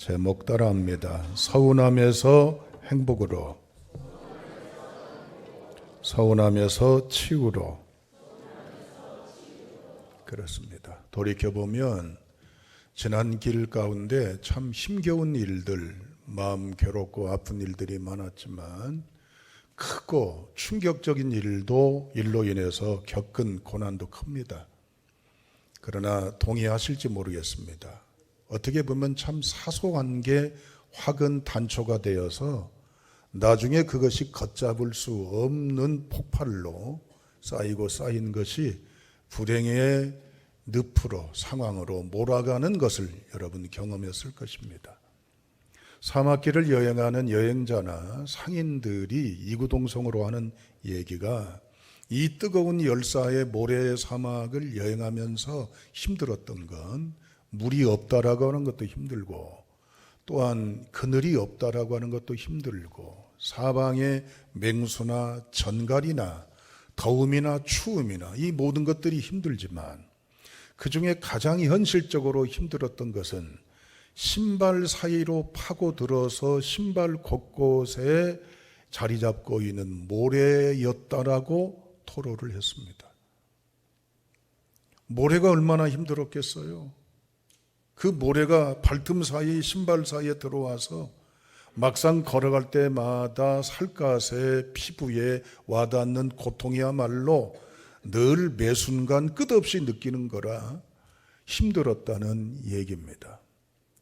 제목 따라합니다. 서운함에서 행복으로, 서운함에서 치유로. 그렇습니다. 돌이켜보면 지난 길 가운데 참 힘겨운 일들, 마음 괴롭고 아픈 일들이 많았지만 크고 충격적인 일로 인해서 겪은 고난도 큽니다. 그러나 동의하실지 모르겠습니다. 어떻게 보면 참 사소한 게 확은 단초가 되어서 나중에 그것이 걷잡을 수 없는 폭발로 쌓이고 쌓인 것이 불행의 늪으로, 상황으로 몰아가는 것을 여러분 경험했을 것입니다. 사막길을 여행하는 여행자나 상인들이 이구동성으로 하는 얘기가 이 뜨거운 열사의 모래 사막을 여행하면서 힘들었던 건 물이 없다라고 하는 것도 힘들고, 또한 그늘이 없다라고 하는 것도 힘들고, 사방에 맹수나 전갈이나 더움이나 추움이나 이 모든 것들이 힘들지만 그 중에 가장 현실적으로 힘들었던 것은 신발 사이로 파고들어서 신발 곳곳에 자리 잡고 있는 모래였다라고 토로를 했습니다. 모래가 얼마나 힘들었겠어요? 그 모래가 발틈 사이, 신발 사이에 들어와서 막상 걸어갈 때마다 살갗에, 피부에 와닿는 고통이야말로 늘 매순간 끝없이 느끼는 거라 힘들었다는 얘기입니다.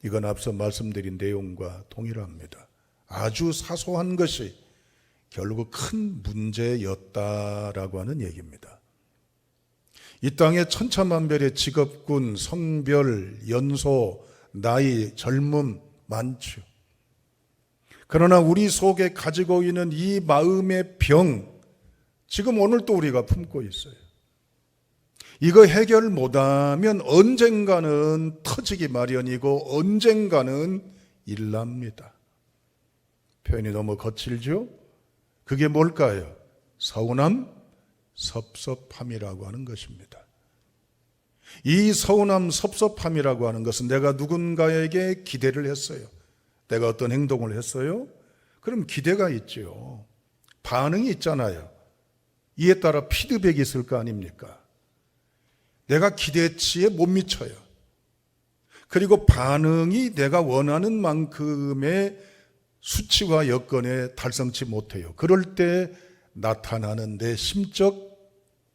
이건 앞서 말씀드린 내용과 동일합니다. 아주 사소한 것이 결국 큰 문제였다라고 하는 얘기입니다. 이 땅에 천차만별의 직업군, 성별, 연소, 나이, 젊음 많죠. 그러나 우리 속에 가지고 있는 이 마음의 병, 지금 오늘 또 우리가 품고 있어요. 이거 해결 못하면 언젠가는 터지기 마련이고 언젠가는 일납니다. 표현이 너무 거칠죠? 그게 뭘까요? 서운함, 섭섭함이라고 하는 것입니다. 이 서운함, 섭섭함이라고 하는 것은 내가 누군가에게 기대를 했어요. 내가 어떤 행동을 했어요? 그럼 기대가 있죠. 반응이 있잖아요. 이에 따라 피드백이 있을 거 아닙니까? 내가 기대치에 못 미쳐요. 그리고 반응이 내가 원하는 만큼의 수치와 여건에 달성치 못해요. 그럴 때 나타나는 내 심적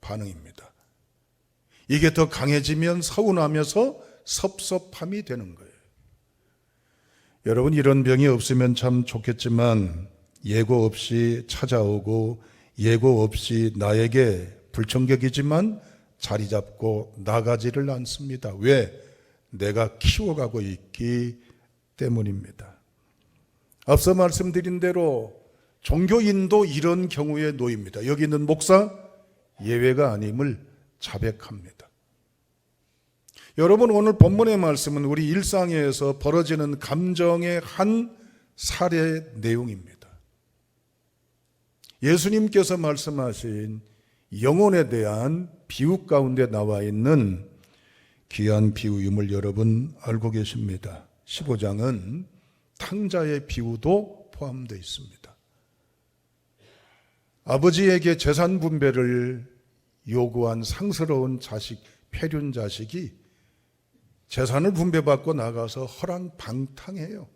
반응입니다. 이게 더 강해지면 서운하면서 섭섭함이 되는 거예요. 여러분, 이런 병이 없으면 참 좋겠지만 예고 없이 찾아오고 예고 없이 나에게 불청객이지만 자리 잡고 나가지를 않습니다. 왜? 내가 키워가고 있기 때문입니다. 앞서 말씀드린 대로 종교인도 이런 경우에 놓입니다. 여기 있는 목사 예외가 아님을 자백합니다. 여러분, 오늘 본문의 말씀은 우리 일상에서 벌어지는 감정의 한 사례 내용입니다. 예수님께서 말씀하신 영혼에 대한 비유 가운데 나와 있는 귀한 비유임을 여러분 알고 계십니다. 15장은 탕자의 비유도 포함되어 있습니다. 아버지에게 재산 분배를 요구한 상스러운 자식, 폐륜 자식이 재산을 분배받고 나가서 허랑방탕해요.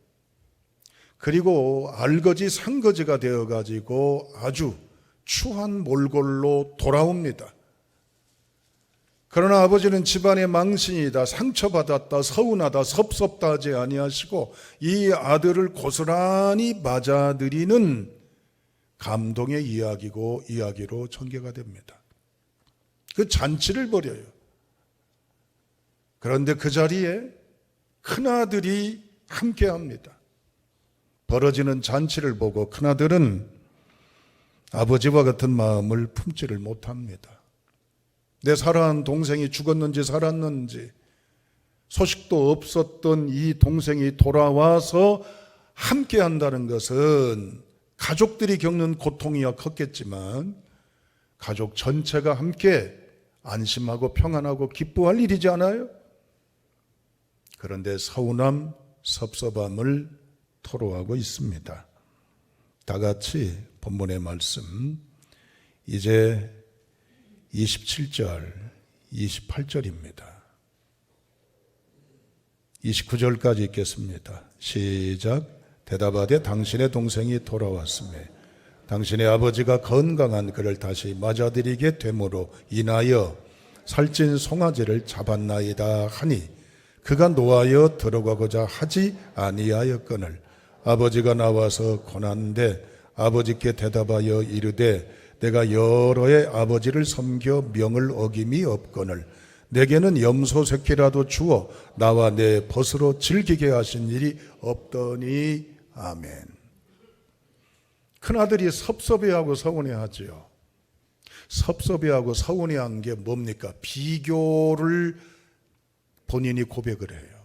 그리고 알거지 상거지가 되어가지고 아주 추한 몰골로 돌아옵니다. 그러나 아버지는 집안의 망신이다, 상처받았다, 서운하다, 섭섭다 하지 아니하시고 이 아들을 고스란히 맞아들이는 감동의 이야기로 전개가 됩니다. 그 잔치를 벌여요. 그런데 그 자리에 큰아들이 함께합니다. 벌어지는 잔치를 보고 큰아들은 아버지와 같은 마음을 품지를 못합니다. 내 사랑하는 동생이 죽었는지 살았는지 소식도 없었던 이 동생이 돌아와서 함께한다는 것은 가족들이 겪는 고통이야 컸겠지만 가족 전체가 함께 안심하고 평안하고 기뻐할 일이지 않아요? 그런데 서운함, 섭섭함을 토로하고 있습니다. 다 같이 본문의 말씀, 이제 27절, 28절입니다. 29절까지 읽겠습니다. 시작. 대답하되 당신의 동생이 돌아왔으며 당신의 아버지가 건강한 그를 다시 맞아들이게 됨으로 인하여 살찐 송아지를 잡았나이다 하니 그가 노하여 들어가고자 하지 아니하였거늘 아버지가 나와서 권하는데 아버지께 대답하여 이르되 내가 여러 해 아버지를 섬겨 명을 어김이 없거늘 내게는 염소 새끼라도 주어 나와 내 벗으로 즐기게 하신 일이 없더니 아멘. 큰아들이 섭섭해하고 서운해하지요. 섭섭해하고 서운해한 게 뭡니까? 비교를 본인이 고백을 해요.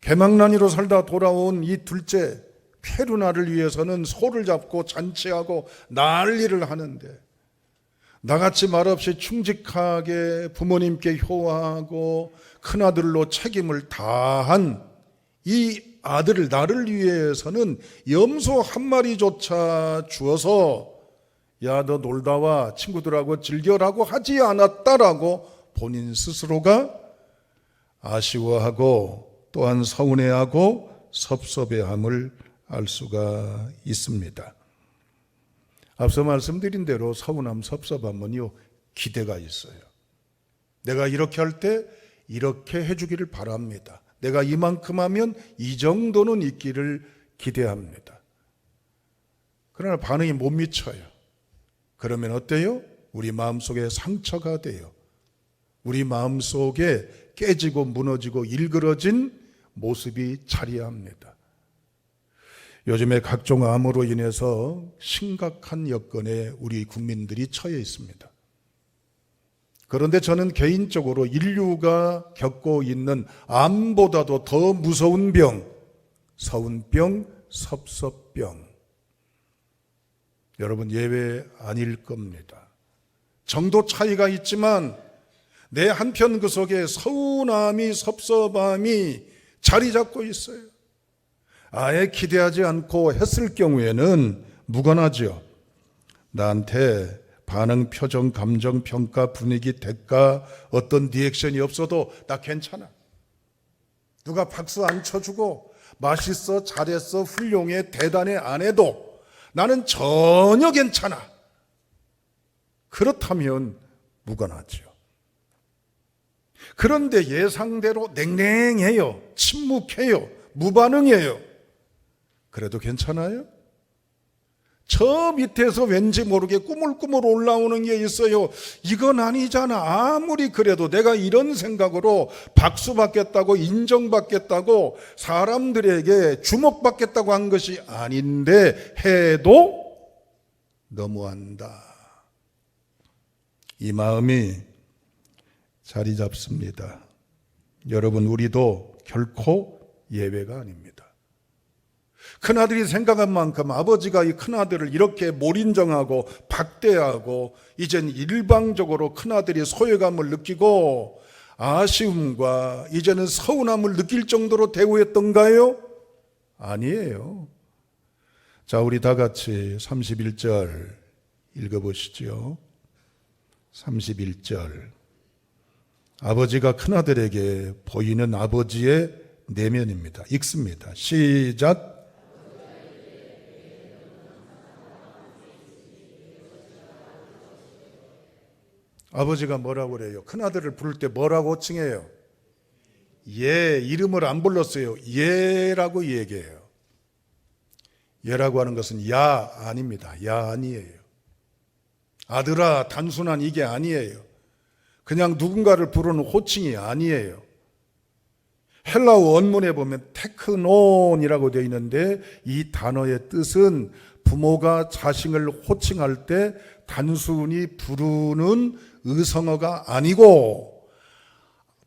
개망난이로 살다 돌아온 이 둘째 페루나를 위해서는 소를 잡고 잔치하고 난리를 하는데 나같이 말없이 충직하게 부모님께 효하고 큰아들로 책임을 다한 이 아들을 나를 위해서는 염소 한 마리조차 주어서 야, 너 놀다 와 친구들하고 즐겨라고 하지 않았다라고 본인 스스로가 아쉬워하고 또한 서운해하고 섭섭해함을 알 수가 있습니다. 앞서 말씀드린 대로 서운함, 섭섭함은요, 기대가 있어요. 내가 이렇게 할 때 이렇게 해주기를 바랍니다. 내가 이만큼 하면 이 정도는 있기를 기대합니다. 그러나 반응이 못 미쳐요. 그러면 어때요? 우리 마음속에 상처가 돼요. 우리 마음속에 깨지고 무너지고 일그러진 모습이 자리합니다. 요즘에 각종 암으로 인해서 심각한 여건에 우리 국민들이 처해 있습니다. 그런데 저는 개인적으로 인류가 겪고 있는 암보다도 더 무서운 병, 서운병, 섭섭병, 여러분 예외 아닐 겁니다. 정도 차이가 있지만 내 한편 그 속에 서운함이, 섭섭함이 자리 잡고 있어요. 아예 기대하지 않고 했을 경우에는 무관하죠. 나한테 반응, 표정, 감정, 평가, 분위기, 대가, 어떤 리액션이 없어도 나 괜찮아. 누가 박수 안 쳐주고 맛있어, 잘했어, 훌륭해, 대단해 안 해도 나는 전혀 괜찮아. 그렇다면 무관하죠. 그런데 예상대로 냉랭해요. 침묵해요. 무반응해요. 그래도 괜찮아요? 저 밑에서 왠지 모르게 꾸물꾸물 올라오는 게 있어요. 이건 아니잖아. 아무리 그래도 내가 이런 생각으로 박수받겠다고 인정받겠다고 사람들에게 주목받겠다고 한 것이 아닌데 해도 너무한다. 이 마음이 자리 잡습니다. 여러분, 우리도 결코 예외가 아닙니다. 큰아들이 생각한 만큼 아버지가 이 큰아들을 이렇게 몰인정하고 박대하고 이젠 일방적으로 큰아들이 소외감을 느끼고 아쉬움과 이제는 서운함을 느낄 정도로 대우했던가요? 아니에요. 자, 우리 다 같이 31절 읽어보시죠. 31절. 아버지가 큰아들에게 보이는 아버지의 내면입니다. 읽습니다. 시작. 아버지가 뭐라고 그래요? 큰아들을 부를 때 뭐라고 호칭해요? 예, 이름을 안 불렀어요. 예라고 얘기해요. 예라고 하는 것은 야 아닙니다. 야 아니에요. 아들아, 단순한 이게 아니에요. 그냥 누군가를 부르는 호칭이 아니에요. 헬라어 원문에 보면 테크논이라고 되어 있는데 이 단어의 뜻은 부모가 자식을 호칭할 때 단순히 부르는 의성어가 아니고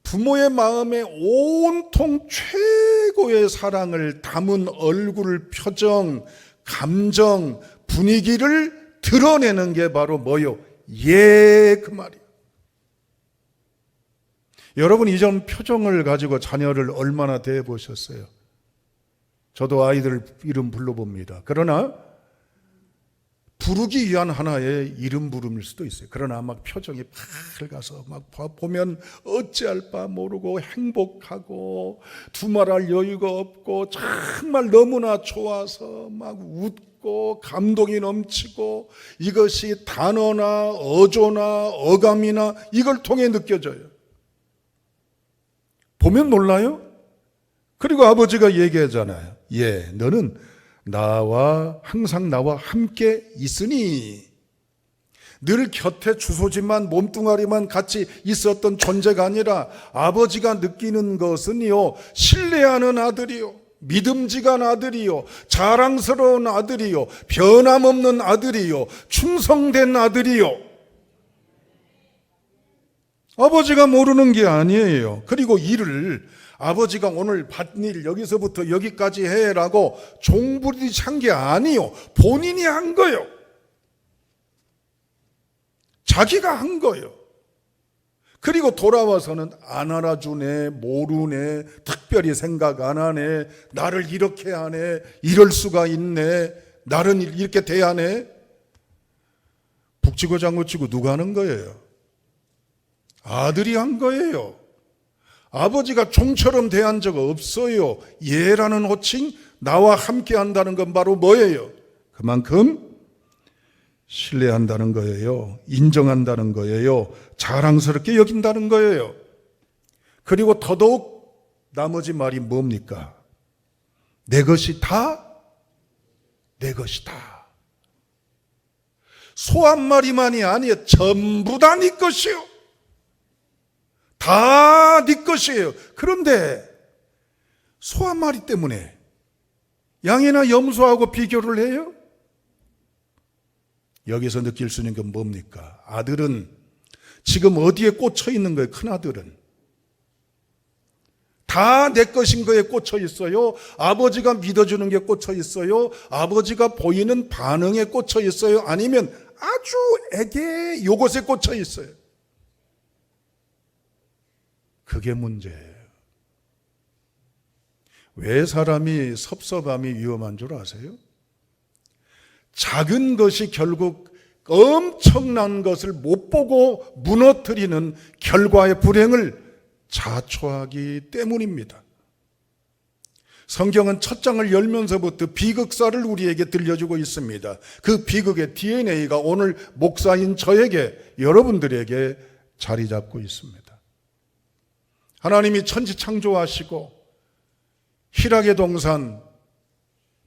부모의 마음에 온통 최고의 사랑을 담은 얼굴, 표정, 감정, 분위기를 드러내는 게 바로 뭐요? 예, 그 말이에요. 여러분 이전 표정을 가지고 자녀를 얼마나 대해 보셨어요? 저도 아이들 이름 불러봅니다. 그러나 부르기 위한 하나의 이름 부름일 수도 있어요. 그러나 막 표정이 밝아서 막 보면 어찌할 바 모르고 행복하고 두말할 여유가 없고 정말 너무나 좋아서 막 웃고 감동이 넘치고 이것이 단어나 어조나 어감이나 이걸 통해 느껴져요. 보면 놀라요? 그리고 아버지가 얘기하잖아요. 예, 너는 항상 나와 함께 있으니. 늘 곁에 주소지만 몸뚱아리만 같이 있었던 존재가 아니라 아버지가 느끼는 것은요, 신뢰하는 아들이요, 믿음직한 아들이요, 자랑스러운 아들이요, 변함없는 아들이요, 충성된 아들이요. 아버지가 모르는 게 아니에요. 그리고 일을 아버지가 오늘 받은 일 여기서부터 여기까지 해라고 종부리듯이 한 게 아니요. 본인이 한 거예요. 자기가 한 거예요. 그리고 돌아와서는 안 알아주네, 모르네, 특별히 생각 안 하네, 나를 이렇게 하네, 이럴 수가 있네, 나를 이렇게 대하네. 북치고 장구치고 누가 하는 거예요? 아들이 한 거예요. 아버지가 종처럼 대한 적 없어요. 예라는 호칭, 나와 함께 한다는 건 바로 뭐예요? 그만큼 신뢰한다는 거예요. 인정한다는 거예요. 자랑스럽게 여긴다는 거예요. 그리고 더더욱 나머지 말이 뭡니까? 내 것이 다 내 것이다. 소 한 마리만이 아니에요. 전부 다 네 것이요. 다 네 것이에요. 그런데 소 한 마리 때문에 양이나 염소하고 비교를 해요? 여기서 느낄 수 있는 건 뭡니까? 아들은 지금 어디에 꽂혀 있는 거예요? 큰아들은 다 내 것인 거에 꽂혀 있어요. 아버지가 믿어주는 게 꽂혀 있어요. 아버지가 보이는 반응에 꽂혀 있어요. 아니면 아주 애게 요것에 꽂혀 있어요. 그게 문제예요. 왜 사람이 섭섭함이 위험한 줄 아세요? 작은 것이 결국 엄청난 것을 못 보고 무너뜨리는 결과의 불행을 자초하기 때문입니다. 성경은 첫 장을 열면서부터 비극사를 우리에게 들려주고 있습니다. 그 비극의 DNA가 오늘 목사인 저에게, 여러분들에게 자리 잡고 있습니다. 하나님이 천지 창조하시고 희락의 동산,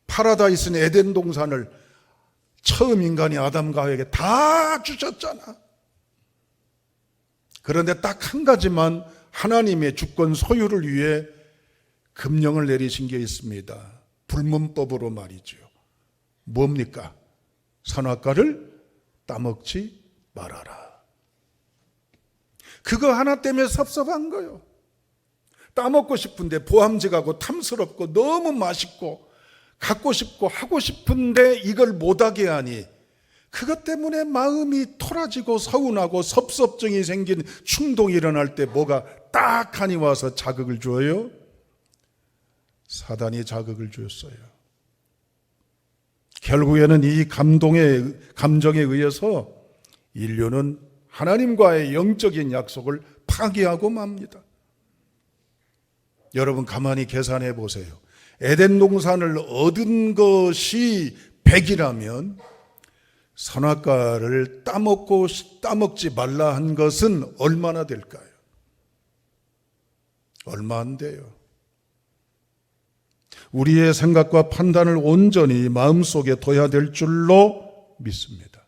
파라다이스는 에덴 동산을 처음 인간이 아담과 하와에게 다 주셨잖아. 그런데 딱 한 가지만 하나님의 주권 소유를 위해 금령을 내리신 게 있습니다. 불문법으로 말이죠. 뭡니까? 선악과를 따먹지 말아라. 그거 하나 때문에 섭섭한 거예요. 따먹고 싶은데 보암직하고 탐스럽고 너무 맛있고 갖고 싶고 하고 싶은데 이걸 못하게 하니 그것 때문에 마음이 토라지고 서운하고 섭섭증이 생긴 충동이 일어날 때 뭐가 딱 하니 와서 자극을 줘요? 사단이 자극을 줬어요. 결국에는 이 감정에 의해서 인류는 하나님과의 영적인 약속을 파기하고 맙니다. 여러분 가만히 계산해 보세요. 에덴 동산을 얻은 것이 100이라면 선악과를 따먹지 말라 한 것은 얼마나 될까요? 얼마 안 돼요. 우리의 생각과 판단을 온전히 마음속에 둬야 될 줄로 믿습니다.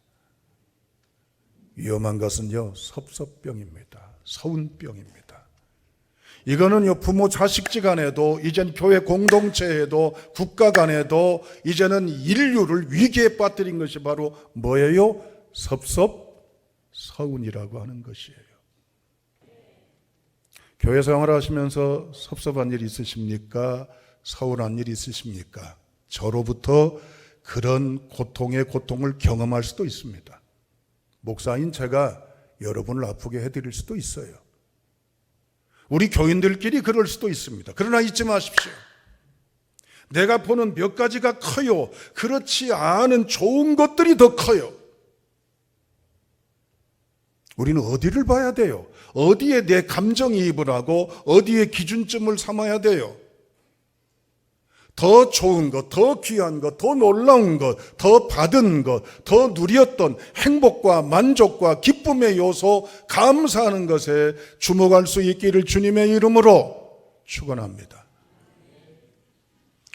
위험한 것은요, 섭섭병입니다. 서운병입니다. 이거는요, 부모 자식지 간에도, 이젠 교회 공동체에도, 국가 간에도, 이제는 인류를 위기에 빠뜨린 것이 바로 뭐예요? 서운이라고 하는 것이에요. 교회 생활하시면서 섭섭한 일 있으십니까? 서운한 일 있으십니까? 저로부터 그런 고통의 고통을 경험할 수도 있습니다. 목사인 제가 여러분을 아프게 해드릴 수도 있어요. 우리 교인들끼리 그럴 수도 있습니다. 그러나 잊지 마십시오. 내가 보는 몇 가지가 커요. 그렇지 않은 좋은 것들이 더 커요. 우리는 어디를 봐야 돼요? 어디에 내 감정이입을 하고 어디에 기준점을 삼아야 돼요? 더 좋은 것, 더 귀한 것, 더 놀라운 것, 더 받은 것, 더 누렸던 행복과 만족과 기쁨의 요소, 감사하는 것에 주목할 수 있기를 주님의 이름으로 축원합니다.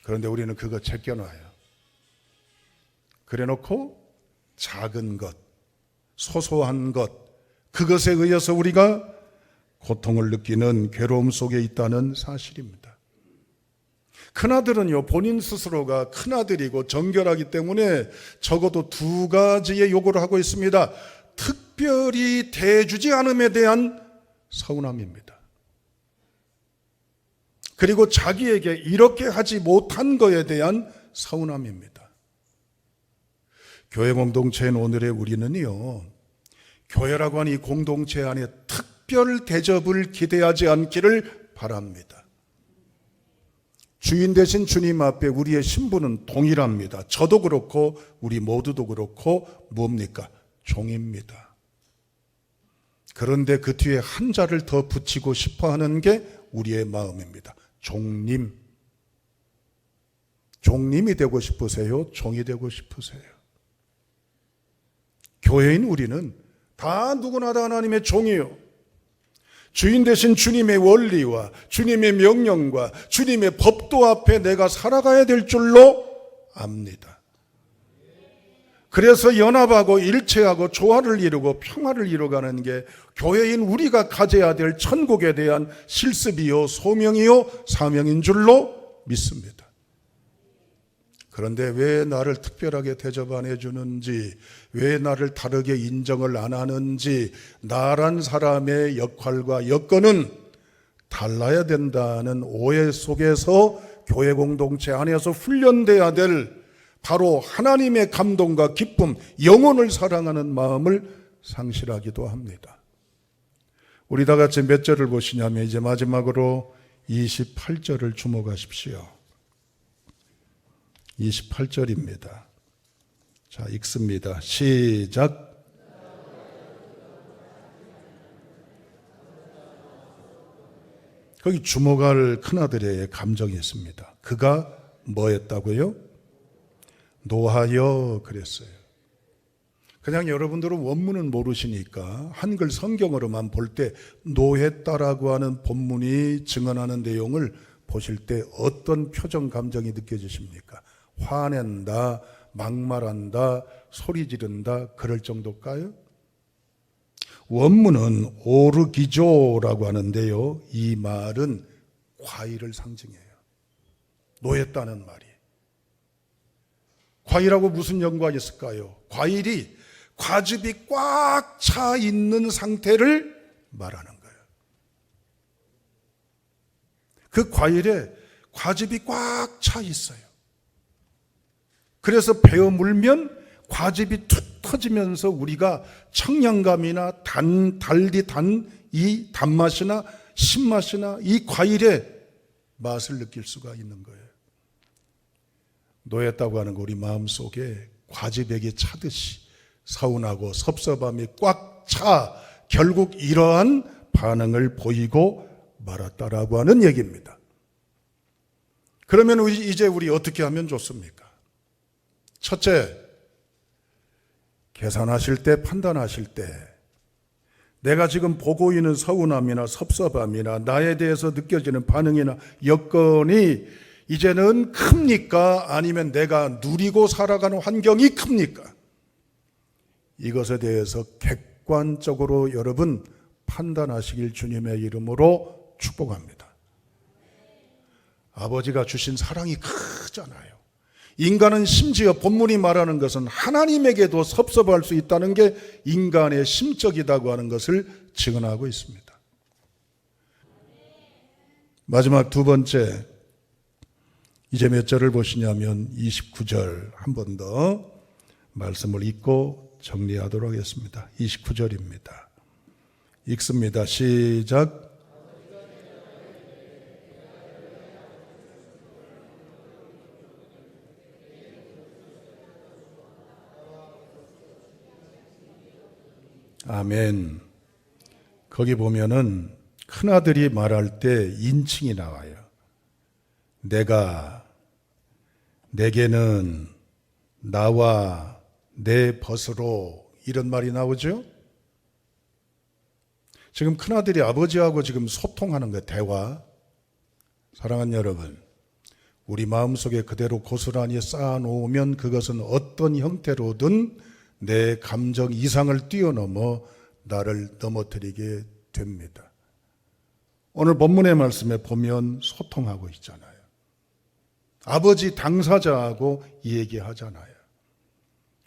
그런데 우리는 그거 제껴놔요. 그래놓고 작은 것, 소소한 것, 그것에 의해서 우리가 고통을 느끼는 괴로움 속에 있다는 사실입니다. 큰아들은요, 본인 스스로가 큰아들이고 정결하기 때문에 적어도 두 가지의 요구를 하고 있습니다. 특별히 대해주지 않음에 대한 서운함입니다. 그리고 자기에게 이렇게 하지 못한 것에 대한 서운함입니다. 교회 공동체인 오늘의 우리는요, 교회라고 하는 이 공동체 안에 특별 대접을 기대하지 않기를 바랍니다. 주인 되신 주님 앞에 우리의 신분은 동일합니다. 저도 그렇고 우리 모두도 그렇고 뭡니까? 종입니다. 그런데 그 뒤에 한 자를 더 붙이고 싶어 하는 게 우리의 마음입니다. 종님. 종님이 되고 싶으세요? 종이 되고 싶으세요? 교회인 우리는 다 누구나 다 하나님의 종이요. 주인 되신 주님의 원리와 주님의 명령과 주님의 법도 앞에 내가 살아가야 될 줄로 압니다. 그래서 연합하고 일체하고 조화를 이루고 평화를 이루어가는 게 교회인 우리가 가져야 될 천국에 대한 실습이요, 소명이요, 사명인 줄로 믿습니다. 그런데 왜 나를 특별하게 대접 안 해주는지, 왜 나를 다르게 인정을 안 하는지, 나란 사람의 역할과 여건은 달라야 된다는 오해 속에서 교회 공동체 안에서 훈련돼야 될 바로 하나님의 감동과 기쁨, 영혼을 사랑하는 마음을 상실하기도 합니다. 우리 다 같이 몇 절을 보시냐면 이제 마지막으로 28절을 주목하십시오. 28절입니다. 자, 읽습니다. 시작. 거기 주목할 큰아들의 감정이 있습니다. 그가 뭐 했다고요? 노하여 그랬어요. 그냥 여러분들은 원문은 모르시니까 한글 성경으로만 볼 때 노했다라고 하는 본문이 증언하는 내용을 보실 때 어떤 표정 감정이 느껴지십니까? 화낸다, 막말한다, 소리 지른다, 그럴 정도일까요? 원문은 오르기조라고 하는데요, 이 말은 과일을 상징해요. 노했다는 말이. 과일하고 무슨 연관이 있을까요? 과일이 과즙이 꽉 차 있는 상태를 말하는 거예요. 그 과일에 과즙이 꽉 차 있어요. 그래서 베어 물면 과즙이 툭 터지면서 우리가 청량감이나 달디 단 이 단맛이나 신맛이나 이 과일의 맛을 느낄 수가 있는 거예요. 노였다고 하는 거 우리 마음속에 과즙액이 차듯이 서운하고 섭섭함이 꽉 차 결국 이러한 반응을 보이고 말았다라고 하는 얘기입니다. 그러면 이제 우리 어떻게 하면 좋습니까? 첫째, 계산하실 때, 판단하실 때 내가 지금 보고 있는 서운함이나 섭섭함이나 나에 대해서 느껴지는 반응이나 여건이 이제는 큽니까? 아니면 내가 누리고 살아가는 환경이 큽니까? 이것에 대해서 객관적으로 여러분 판단하시길 주님의 이름으로 축복합니다. 아버지가 주신 사랑이 크잖아요. 인간은 심지어 본문이 말하는 것은 하나님에게도 섭섭할 수 있다는 게 인간의 심적이라고 하는 것을 증언하고 있습니다. 마지막 두 번째, 이제 몇 절을 보시냐면 29절 한 번 더 말씀을 읽고 정리하도록 하겠습니다. 29절입니다. 읽습니다. 시작. 아멘. 거기 보면은 큰아들이 말할 때 인칭이 나와요. 내게는 나와 내 벗으로, 이런 말이 나오죠. 지금 큰아들이 아버지하고 지금 소통하는 거예요. 대화. 사랑하는 여러분, 우리 마음속에 그대로 고스란히 쌓아놓으면 그것은 어떤 형태로든 내 감정 이상을 뛰어넘어 나를 넘어뜨리게 됩니다. 오늘 본문의 말씀에 보면 소통하고 있잖아요. 아버지 당사자하고 얘기하잖아요.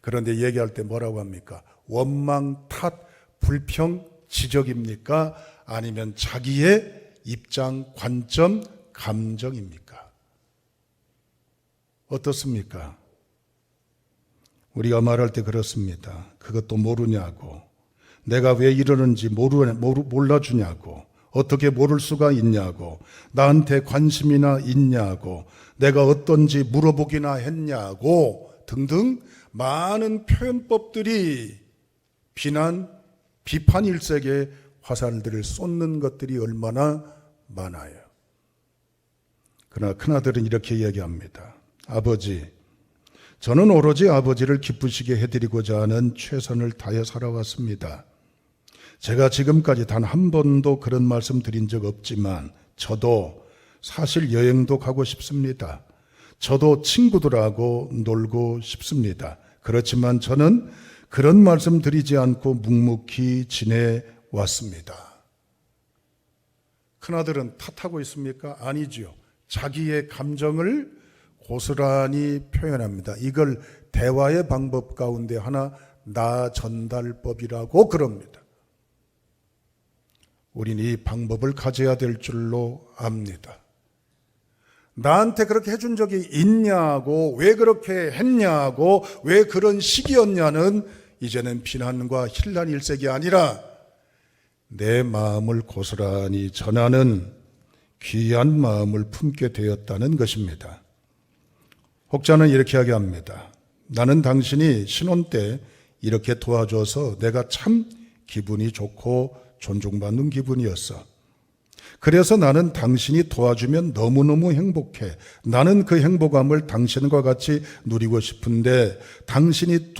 그런데 얘기할 때 뭐라고 합니까? 원망, 탓, 불평, 지적입니까? 아니면 자기의 입장, 관점, 감정입니까? 어떻습니까? 우리가 말할 때 그렇습니다. 그것도 모르냐고, 내가 왜 이러는지 몰라주냐고, 어떻게 모를 수가 있냐고, 나한테 관심이나 있냐고, 내가 어떤지 물어보기나 했냐고 등등 많은 표현법들이 비난, 비판 일색의 화살들을 쏟는 것들이 얼마나 많아요. 그러나 큰아들은 이렇게 얘기합니다. 아버지, 저는 오로지 아버지를 기쁘시게 해드리고자 하는 최선을 다해 살아왔습니다. 제가 지금까지 단 한 번도 그런 말씀 드린 적 없지만 저도 사실 여행도 가고 싶습니다. 저도 친구들하고 놀고 싶습니다. 그렇지만 저는 그런 말씀 드리지 않고 묵묵히 지내왔습니다. 큰아들은 탓하고 있습니까? 아니지요. 자기의 감정을 고스란히 표현합니다. 이걸 대화의 방법 가운데 하나, 나 전달법이라고 그럽니다. 우리는 이 방법을 가져야 될 줄로 압니다. 나한테 그렇게 해준 적이 있냐고, 왜 그렇게 했냐고, 왜 그런 시기였냐는 이제는 비난과 힐난 일색이 아니라 내 마음을 고스란히 전하는 귀한 마음을 품게 되었다는 것입니다. 혹자는 이렇게 이야기합니다. 나는 당신이 신혼 때 이렇게 도와줘서 내가 참 기분이 좋고 존중받는 기분이었어. 그래서 나는 당신이 도와주면 너무너무 행복해. 나는 그 행복감을 당신과 같이 누리고 싶은데 당신이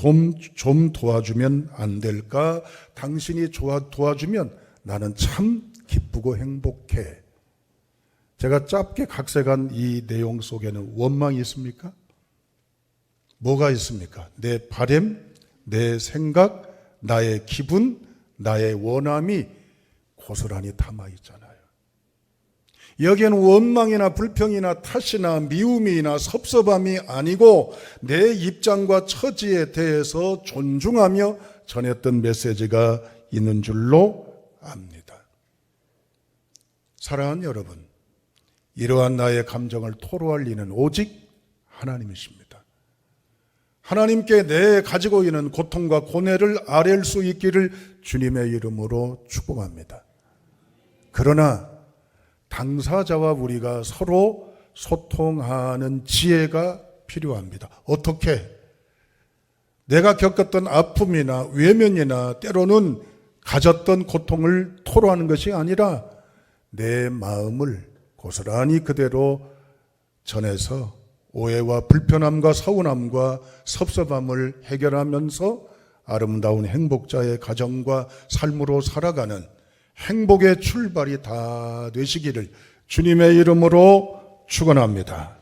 좀 도와주면 안 될까? 당신이 도와주면 나는 참 기쁘고 행복해. 제가 짧게 각색한 이 내용 속에는 원망이 있습니까? 뭐가 있습니까? 내 바람, 내 생각, 나의 기분, 나의 원함이 고스란히 담아 있잖아요. 여기에는 원망이나 불평이나 탓이나 미움이나 섭섭함이 아니고 내 입장과 처지에 대해서 존중하며 전했던 메시지가 있는 줄로 압니다. 사랑하는 여러분, 이러한 나의 감정을 토로할 이는 오직 하나님이십니다. 하나님께 내 가지고 있는 고통과 고뇌를 아뢰일 수 있기를 주님의 이름으로 축복합니다. 그러나 당사자와 우리가 서로 소통하는 지혜가 필요합니다. 어떻게? 내가 겪었던 아픔이나 외면이나 때로는 가졌던 고통을 토로하는 것이 아니라 내 마음을 고스란히 그대로 전해서 오해와 불편함과 서운함과 섭섭함을 해결하면서 아름다운 행복자의 가정과 삶으로 살아가는 행복의 출발이 다 되시기를 주님의 이름으로 축원합니다.